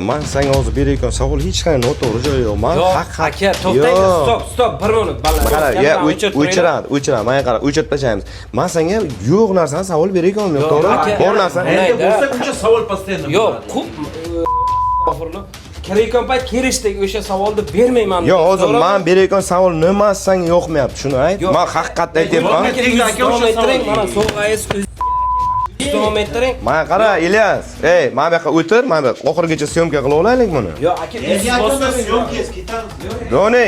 Men senga hozir berayotgan savol hech qanday noto'g'ri joyi yo'q. Men aka, to'xtang, stop, 1 minut. Qara, o'chiradi. Menga qara, o'chirib tashlaymiz. Men senga yo'q narsani savol berayotganim yo'q, to'g'ri? Bor narsani. Endi bo'lsa uncha savol постоянно. Yo'q, ko'p ofurlar. Kerakon payt kelishdek o'sha savolni bermayman. Yo'q, hozir men berayotgan savol nima senga yo'qmayapti, shuni ayt. Men haqiqatni aytyapman. Mana so'g'aysiz davom ettiring. Mana qara, Ilyas. Men bu yoqqa o'tir, mana oxirigacha syomka qilib olaylik buni. Yo'q, aka, syomkasiz ketamiz. Doni.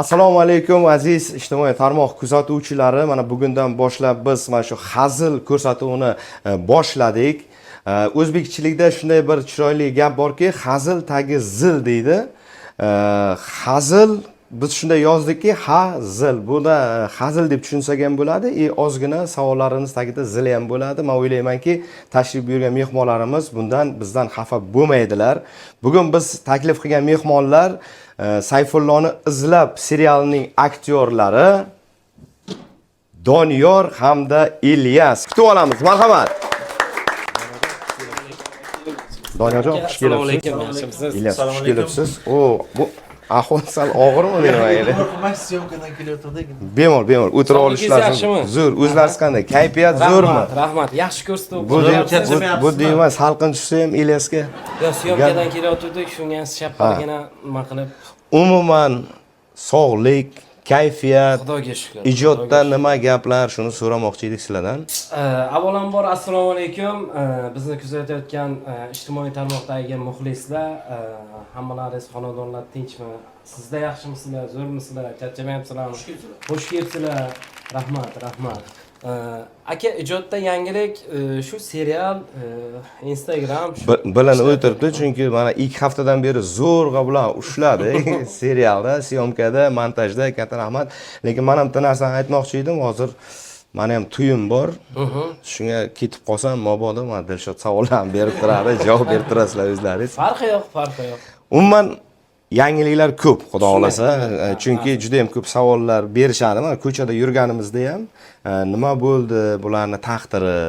Assalomu alaykum aziz ijtimoiy tarmoq kuzatuvchilari. Mana bugundan boshlab biz mana shu hazil ko'rsatuvini boshladik. O'zbekchilikda shunday bir chiroyli gap borki, hazil tagi zil deydi. Hazil biz shunday yozdikki, hazil. Buni hazil deb tushunsak ham bo'ladi. Ozgina savollarimiz tagida zil ham bo'ladi. Men o'ylaymanki, tashrif buyurgan mehmonlarimiz bizdan xafa bo'lmaydilar. Bugun biz taklif qilgan mehmonlar Sayfulloni izlab serialining aktyorlari Doniyor hamda Ilyas. Kutib olamiz. Marhamat. Doniyorjon, xush kelibsiz. Ilyas, xush kelibsiz. Bu ahvol sal og'irmi deyman. Syomkadan kelayotgandik. Bemalol o'tira olishlaringiz zo'r. O'zlariz qanday? Kayfiyat zo'rmi? Rahmat, yaxshi ko'rsatib. Bu deyman, salqin tushsa ham Ilyasga. Yo, syomkadan kelayotgandik, shunga shappargina nima qilib. Umuman sog'lik, kayfiyat, Xudoga shukr. ijodda nima gaplar, shuni so'ramoqchi edik sizlardan. Avvalambor assalomu alaykum. Bizni kuzatayotgan ijtimoiy tarmoqdagi muxlislar, hammalaringiz xonadonlar tinchmi? Sizlar yaxshimisizlar, zo'rmisizlar, charchamayapsizlarmi? Xush kelibsizlar. Rahmat. Aka, ijodda yangilik shu serial, Instagram bilan o'tiribdi, chunki mana 2 haftadan beri zo'rg'a bilan ushladi serialda, syomkada, montajda. Katta rahmat. Lekin men ham bitta narsani aytmoqchi edim. Hozir meni ham tuyim bor. Shunga ketib qolsam, mabodo men Dilshod savollarni berib turadi, javob berib turasizlar o'zlaringiz. Farqi yo'q. Umuman yangiliklar ko'p, xudo xolasa. Chunki juda ham ko'p savollar berishadi. Mana ko'chada yurganimizda ham nima bo'ldi bularning taqdiri?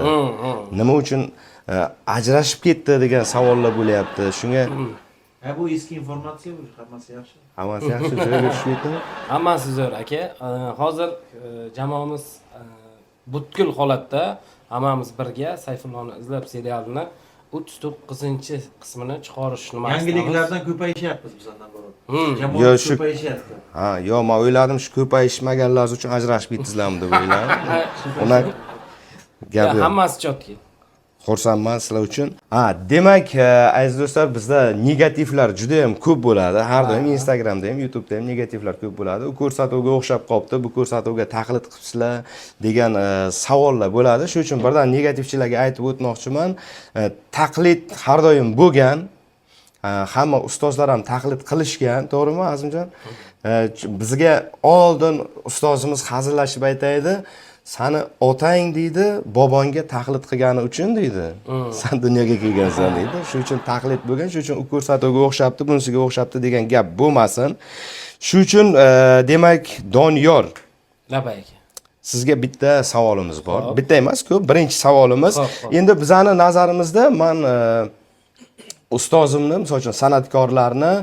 Nima uchun ajrashib ketdi degan savollar bo'lyapti. Shunga Bu eski informatsiya, hammasi yaxshi. Hammasi yaxshi, joyiga tushib ketdimi? Hammasi zo'r, aka. Hozir jamoamiz butkul holatda, hammamiz birga Sayfulloni izlab serialini 39-qismini chiqarish nimasini. Yangiliklardan ko'payishyapmiz bizdan bor. Yo, shu ko'payishyapti. Yo, men o'yladim shu ko'payishmaganlar uchun ajrashib ketdingizlarmi deb o'yladim. Uni gap yo'q. Hammasi jotki. Xursandman sizlar uchun. Demak, aziz do'stlar, bizda negativlar juda ham ko'p bo'ladi. Har doim Instagramda ham, YouTube'da ham negativlar ko'p bo'ladi. U ko'rsatuvga o'xshab qolibdi, bu ko'rsatuvga taqlid qilibsizlar degan savollar bo'ladi. Shuning uchun birdan negativchilarga aytib o'tmoqchiman. Taqlid har doim bo'lgan. Hamma ustozlar ham taqlid qilishgan, to'g'rimi, Azimjon? Bizga oldin ustozimiz hazillashib aytaydi. Sani otang deydi, bobongga taqlid qilgani uchun deydi. Sen dunyoga kelgansan deydi. Shuning uchun taqlid bo'lgan, shuning uchun u ko'rsatuvga o'xshabdi, bunisiga o'xshabdi degan gap bo'lmasin. Shuning uchun demak, Doniyor. Labay aka. Sizga bitta savolimiz bor. Bitta emas, ko'p. Birinchi savolimiz. Endi bizani nazarimizda men ustozimni, misol uchun san'atkorlarni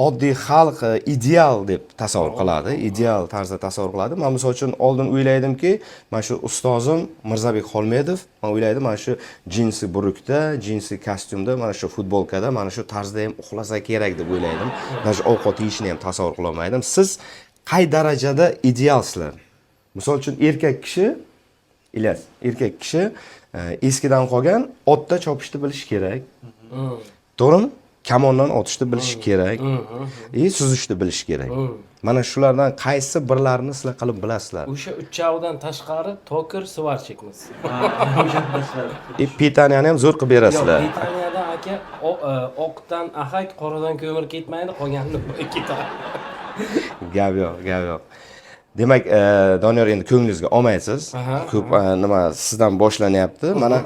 oddiy xalq ideal deb tasavvur qiladi, ideal tarzda tasavvur qiladi. Men misol uchun oldin o'ylaydimki, mana shu ustozim Mirzabek Xolmedov, men o'ylaydim mana shu jinsi burukda, jinsi kostyumda, mana shu futbolkada, mana shu tarzda ham uxlasa kerak deb o'ylaydim. Mana shu ovqat yeyishni ham tasavvur qila olmaydim. Siz qay darajada idealsizlar? Misol uchun erkak kishi, Ilyas, erkak kishi eskidan qolgan otda chopishni bilish kerak. To'g'rimi? Kamondan otishni bilish kerak. Suzishni bilish kerak. Mana shulardan qaysi birlarini sizlar qilib bilasizlar? O'sha uchovidan tashqari toker svarchikmiz. Pitaniyani ham zo'r qilib berasizlar. Pitaniyada aka oqdan ahak, qoradan ko'mir ketmaydi, qolganini ketadi. Gap yo'q. Demak, Doniyor, endi ko'nglingizga olmaysiz. Ko'p nima sizdan boshlanyapti. Mana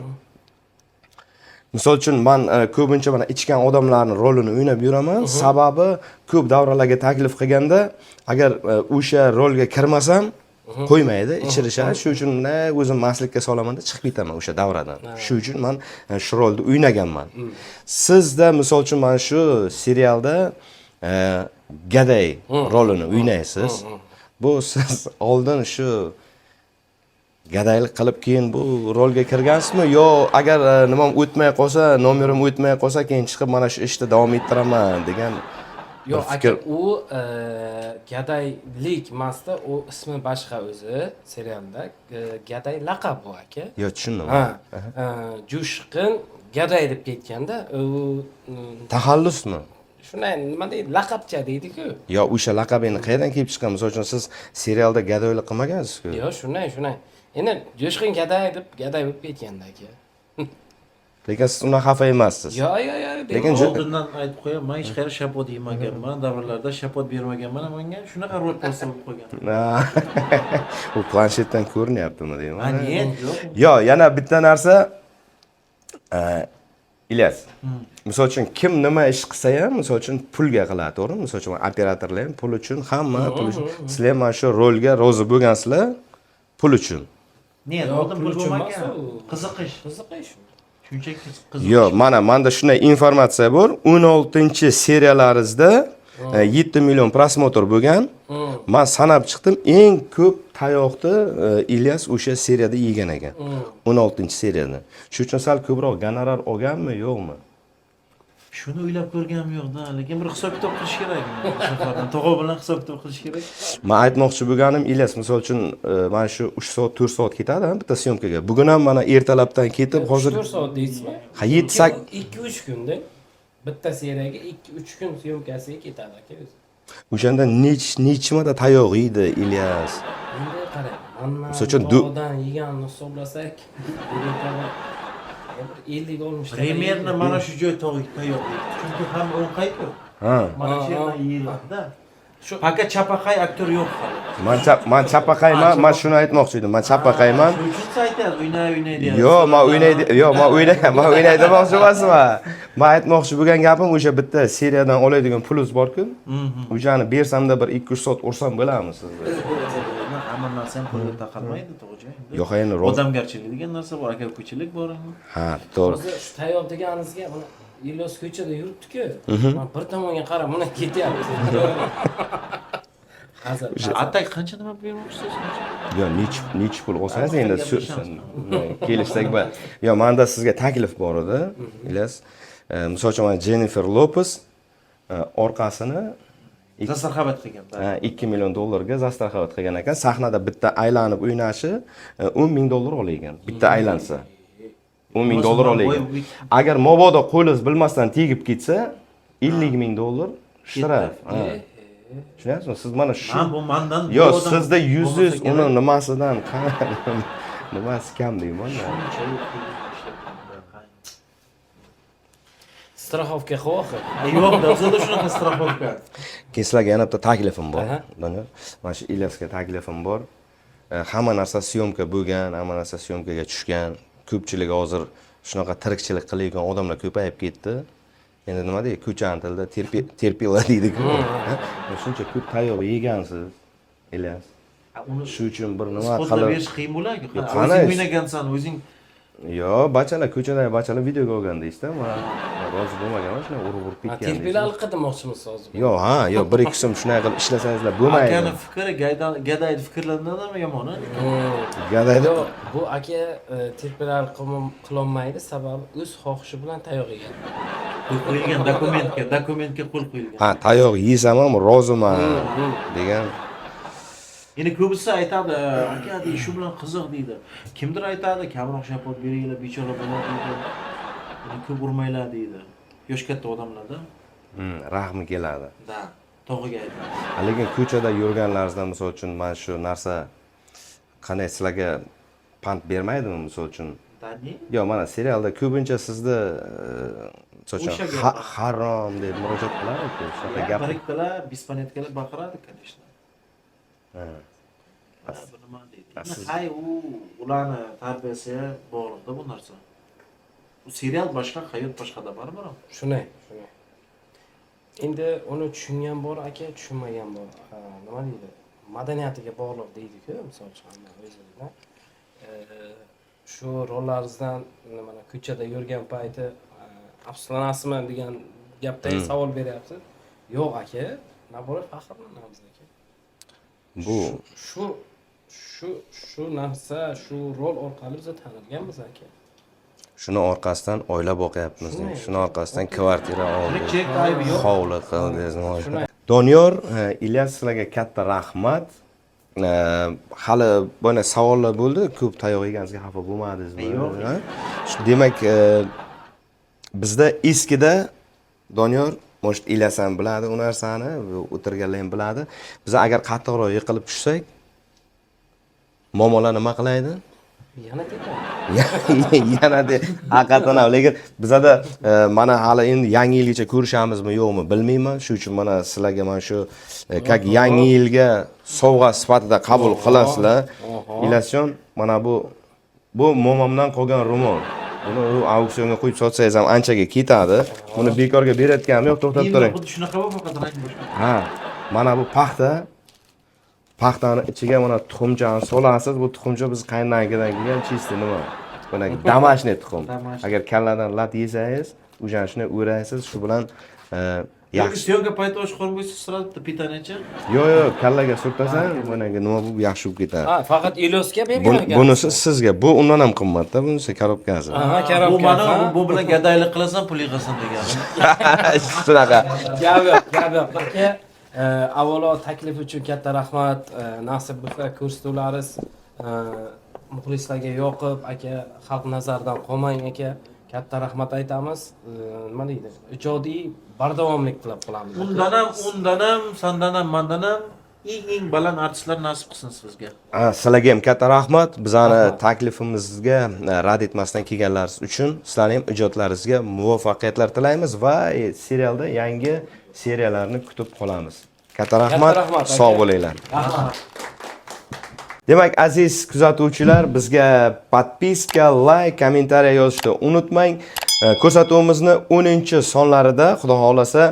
Misol uchun men ko'pincha mana ichgan odamlarning rolini o'ynab yuraman. Sababi ko'p davralarga taklif qilganda, agar o'sha rolga kirmasam, qo'ymaydi, ichirishadi. Shu uchun o'zim maslikka solamanda chiqib ketaman o'sha davradan. Shu uchun men shu rolni o'ynaganman. Sizda misol uchun mana shu serialda gaday rolini o'ynaysiz. Bu siz oldin shu gadaylik qilib keyin bu rolga kirgansizmi yo agar nima o'tmay qolsa, nomerim o'tmay qolsa keyin chiqib mana shu ishda davom ettiraman degan Yo'q, fikr. aka, u gadaylik emasda, u ismi boshqa o'zi serialda. Gaday laqab bu aka. Yo, tushundim. Ha. Jo'shqin gaday deb ketganda, u Taxallusmi? shunday nima deydi, laqabcha deydi-ku. Yo, o'sha laqab endi qayerdan kelib chiqqan? Misol uchun siz serialda gadoylik qilmagansiz-ku. Yo'q, shunday. Endi jo'shqin gaday deb gaday bo'lib ketganda aka. Lekin siz undan xafa emassiz. Yo'q. Lekin Oldindan aytib qo'yaman, men hech qayerda shapot yemaganman, davrlarda shapot bermaganman, menga shunaqa rol bo'lsa bo'lib qolgan. U planshetdan ko'rinyaptimi deyman. Niyat yo'q. Yo, yana bitta narsa Ilyas. Misol uchun kim nima ish qilsa ham, misol uchun pulga qiladi, to'g'rimi? Misol uchun operatorlar ham pul uchun, hamma pul uchun. Sizlar mana shu rolga rozi bo'lgansizlar pul uchun. Niyat Yo'q, oldin pul pul uchun bo'lmagan. emas u. Qiziqish. Shunchaki qiziqish. Yo, menda shunday informatsiya bor. 16-seriyalaringizda 7 million prosmotr bo'lgan. Men sanab chiqdim, eng ko'p tayoqni Ilyas o'sha seriyada yegan ekan. 16-seriyada. Shu uchun sal ko'proq gonorar olganmi, yo'qmi? Shuni o'ylab ko'rganim yo'q-da, lekin bir hisob-kitob qilish kerak. Safardan tog'a bilan hisob-kitob qilish kerak. Men aytmoqchi bo'lganim, Ilyas, misol uchun mana shu 3 soat, 4 soat ketadi bitta syomkaga. Bugun ham mana ertalabdan ketib, hozir 4 soat deysizmi? Ha, 7-8 2-3 kunda bitta seriyaga 2-3 kun syomkasiga ketadi aka o'zi. o'shanda nechmada tayoq yeydi Ilyas? Endi qarang, mandan Misol uchun dog'dan yeganini hisoblasak, 50 olmush. Примерно mana shu joy tayoq yeydi. Chunki ham o'nqaydi. Ha. Mana shu yerdan yeyiladi-da. Shu Paka chapaqay aktyor yo'q hali. Men chapaqayman, men shuni aytmoqchi edim. Men chapaqayman. Shu uchun aytadi, o'ynay deyapti. Yo'q, men o'ynay demoqchi emasman. Men aytmoqchi bo'lgan gapim o'sha bitta seriyadan oladigan pulimiz bor-ku. O'shani bersamda bir 2-3 soat ursam bo'ladimi sizga? Hamma narsa ham pulga taqalmaydi, to'g'ri. Yo'q, endi odamgarchilik degan narsa bor, aka-ukachilik bor. Ha, to'g'ri. Hozir shu tayoq deganingizga mana Ilyos ko'chada yuribdi-ku. Men bir tomonga qarab, mana ketyapti. Atak qancha nima bermoqchisiz? Yo, nech pul olsangiz endi kelishsak bo'lar. Yo, menda sizga taklif bor edi, Ilyas. Misol uchun Jennifer Lopez orqasini zastarxovat qilgan. 2 million dollarga zastarxovat qilgan ekan. Sahnada bitta aylanib o'ynashi 10 ming dollar olaygan. Bitta aylansa 10 ming dollar olaygan. Agar mabodo qo'lingiz bilmasdan tegib ketsa 50 ming dollar shtraf. Tushunasizmi? Siz mana shu bu mendan Yo, sizda 100 uni nimasidan nimasi kam deyman. Страховка qo'yib. Yo'q, o'zida shunaqa страховка. Keyin sizlarga yana bitta taklifim bor. Doniyor, mana shu Ilyasga taklifim bor. Hamma narsa syomka bo'lgan, hamma narsa syomkaga tushgan. Ko'pchilik hozir shunaqa tirikchilik qilayotgan odamlar ko'payib ketdi. Endi nima deydi, ko'chan tilda terpila deydi-ku. Shuncha ko'p tayoq yegansiz, Ilyas. Shu uchun bir nima qilib berish qiyin bo'ladi. Qani o'ynagansan, o'zing. Yo, bachalar ko'chadagi bachalar videoga olgan deysiz-da, men rozi bo'lmaganman, shunday urib ketgan. Terpilalik qilmoqchimisiz hozir? Yo, yo, 1-2 so'm shunday qilib ishlasangizlar bo'lmaydi. Akani fikri gadaydi fikrlaridan yomon-a? Gadaydi. Yo'q, bu aka terpilalik qilolmaydi, sababi o'z xohishi bilan tayoq yegan. Qo'yilgan dokumentga qo'l qo'yilgan. Ha, tayoq yesam ham roziman degan. Endi ko'pisi aytadi, aka deydi, shu bilan qiziq deydi. Kimdir aytadi, kamroq shapot beringlar, bechora bola deydi. Ko'p urmaylar deydi. Yosh katta odamlarda. Rahmi keladi. Da, to'g'riga aytadi. Lekin ko'chada yurganlaringizda misol uchun mana shu narsa qanday sizlarga pand bermaydimi misol uchun? Dani? Yo'q, mana serialda ko'pincha sizni misol uchun harom deb murojaat qiladi-ku, shunaqa gap. Biriktalar, bispanetkalar baqiradi, конечно. Hay, ularni tarbiyasiga bog'liqda bu narsa. Serial boshqa, hayot boshqada baribir. Shunday. Endi uni tushungan bor aka, tushunmagan bor. Nima deydi? Madaniyatiga bog'liq deydi-ku, misol uchun o'zingizda. Shu rollaringizdan mana ko'chada yurgan payti afsuslanasizmi degan gapdagi savol beryapsiz. Yo'q aka, naborat faxrlanamiz aka. Bu shu narsa, shu rol orqali biz tanilganmiz aka. shuni orqasidan oila boqyapmiz. Shuni orqasidan kvartira oldik. Tirikchilikda aybi yo'q. Hovli qildingiz. Doniyor, Ilyas sizlarga katta rahmat. Hali bana savollar bo'ldi, ko'p tayoq yeganingizga xafa bo'lmadingizmi? Yo'q. Demak, bizda eskida Doniyor, может, Ilyas ham biladi u narsani, o'tirganlar ham biladi. Biz agar qattiqroq yiqilib tushsak, momolar nima qilaydi? Yana ketadi. Yana de haqiqatan ham, lekin bizada mana hali endi yangi yilgacha ko'rishamizmi yo'qmi bilmayman. Shuning uchun mana sizlarga mana shu как yangi yilga sovg'a sifatida qabul qilasizlar. Ilyasjon, mana bu momamdan qolgan ro'mol. Buni auksionga qo'yib sotsangiz ham anchaga ketadi. Buni bekorga berayotganim yo'q, to'xtab turing. Xuddi shunaqa bo'lib faqat rang boshqa. Ha, mana bu paxta. Paxtani ichiga mana tuxumchani solasiz. Bu tuxumcha biz qaynonangidan kelgan chistый nima? Buni damashniy tuxum. Agar kalladan lat yesangiz, o'shanishni o'raysiz, shu bilan yaxshi. Syomka payti oshxon bo'lsa, sразу pitaniyachi. Yo'q, kallaga surtasan, bunaqa nima bo'lib yaxshi bo'lib ketadi. Ha, faqat Ilyosga bergan ekan. Bunisi sizga, bu undan ham qimmatda, bunisi korobkasi. Aha, korobka. Bu mana bu bilan gadaylik qilasan, pul yig'asan degani. Shunaqa. Gap yo'q. Aka, avvalo taklif uchun katta rahmat. Nasib bo'lsa ko'rsatuvlaringiz muxlislarga yoqib, aka, xalq nazaridan qolmang aka. Katta rahmat aytamiz. Nima deydi? Ijodiy bardavomlik tilab qolamiz. Undan ham, sandan ham, mandan ham eng baland artistlar nasib qilsin sizga. Sizlarga ham katta rahmat. Bizani taklifimizga rad etmasdan kelganlaringiz uchun sizlarning ham ijodlaringizga muvaffaqiyatlar tilaymiz va serialda yangi seriyalarni kutib qolamiz. Katta rahmat. Sog' bo'linglar. Rahmat. Demak, aziz kuzatuvchilar, bizga podpiska, like, kommentariya yozishni unutmang. Ko'rsatuvimizni 10-sonlarida, xudo xolasa,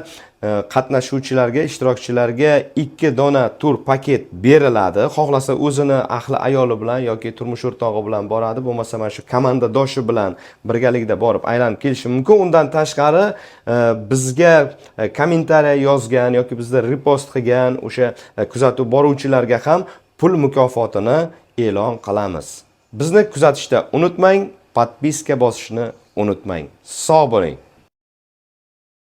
qatnashuvchilarga, ishtirokchilarga 2 dona tur paket beriladi. Xohlasa o'zini ahli ayoli bilan yoki turmush o'rtog'i bilan boradi, bo'lmasa mana shu komandadoshi bilan birgalikda borib aylanib kelishi mumkin. Undan tashqari bizga kommentariya yozgan yoki bizda repost qilgan o'sha kuzatuv boruvchilarga ham pul mukofotini e'lon qilamiz. Bizni kuzatishda unutmang, podpiska bosishni unutmang. Sog' bo'ling.